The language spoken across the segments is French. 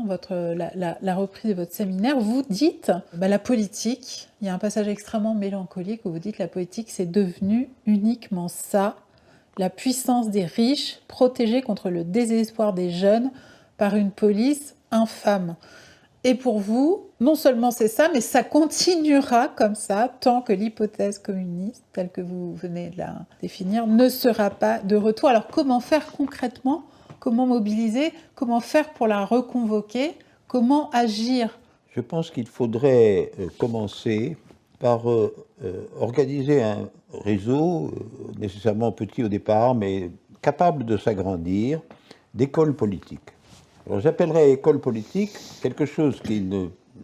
la reprise de votre séminaire, vous dites la politique, il y a un passage extrêmement mélancolique où vous dites la politique c'est devenu uniquement ça, la puissance des riches protégée contre le désespoir des jeunes par une police infâme. Et pour vous, non seulement c'est ça, mais ça continuera comme ça tant que l'hypothèse communiste, telle que vous venez de la définir, ne sera pas de retour. Alors comment faire concrètement? Comment mobiliser? Comment faire pour la reconvoquer? Comment agir? Je pense qu'il faudrait commencer par organiser un réseau, nécessairement petit au départ, mais capable de s'agrandir, d'écoles politiques. Alors j'appellerais école politique quelque chose qui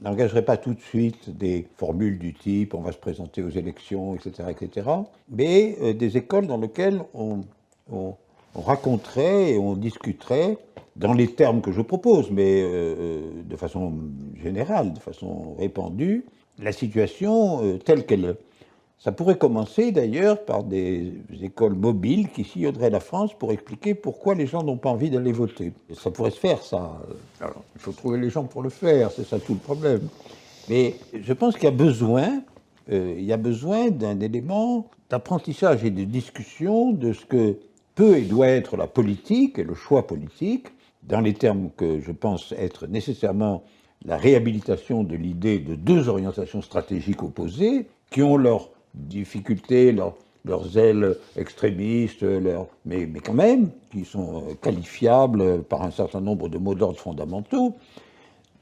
n'engagerait pas tout de suite des formules du type on va se présenter aux élections, etc., mais des écoles dans lesquelles on raconterait et on discuterait dans les termes que je propose, mais de façon générale, de façon répandue, la situation telle qu'elle est. Ça pourrait commencer d'ailleurs par des écoles mobiles qui sillonneraient la France pour expliquer pourquoi les gens n'ont pas envie d'aller voter. Et ça pourrait se faire, ça. Alors, il faut trouver les gens pour le faire, c'est ça tout le problème. Mais je pense qu'il y a besoin d'un élément d'apprentissage et de discussion de ce que peut et doit être la politique et le choix politique, dans les termes que je pense être nécessairement la réhabilitation de l'idée de deux orientations stratégiques opposées qui ont leurs difficultés, leurs ailes extrémistes, mais quand même, qui sont qualifiables par un certain nombre de mots d'ordre fondamentaux.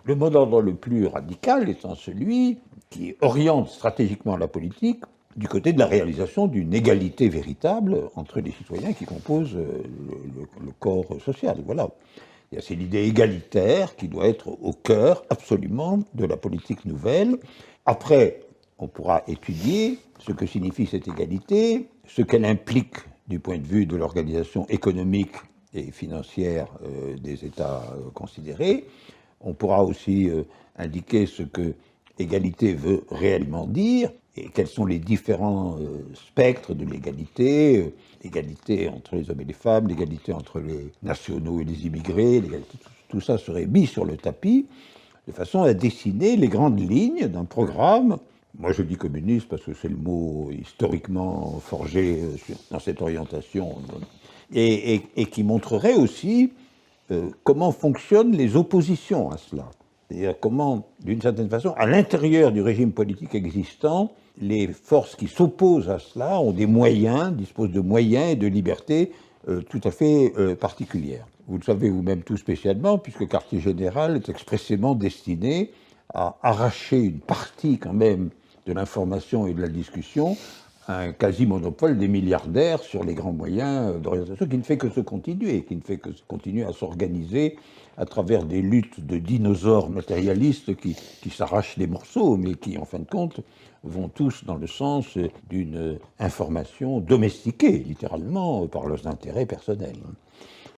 Le mot d'ordre le plus radical étant celui qui oriente stratégiquement la politique du côté de la réalisation d'une égalité véritable entre les citoyens qui composent le corps social. Voilà. C'est l'idée égalitaire qui doit être au cœur absolument de la politique nouvelle. Après, on pourra étudier ce que signifie cette égalité, ce qu'elle implique du point de vue de l'organisation économique et financière des États considérés. On pourra aussi indiquer ce que égalité veut réellement dire et quels sont les différents spectres de l'égalité, l'égalité entre les hommes et les femmes, l'égalité entre les nationaux et les immigrés, tout ça serait mis sur le tapis de façon à dessiner les grandes lignes d'un programme. Moi je dis communiste parce que c'est le mot historiquement forgé dans cette orientation, et qui montrerait aussi comment fonctionnent les oppositions à cela. C'est-à-dire comment, d'une certaine façon, à l'intérieur du régime politique existant, les forces qui s'opposent à cela ont des moyens, disposent de moyens et de libertés tout à fait particulières. Vous le savez vous-même tout spécialement, puisque Quartier Général est expressément destiné à arracher une partie quand même de l'information et de la discussion à un quasi-monopole des milliardaires sur les grands moyens d'orientation qui ne fait que se continuer, qui ne fait que se continuer à s'organiser à travers des luttes de dinosaures matérialistes qui s'arrachent les morceaux, mais qui, en fin de compte, vont tous dans le sens d'une information domestiquée, littéralement, par leurs intérêts personnels.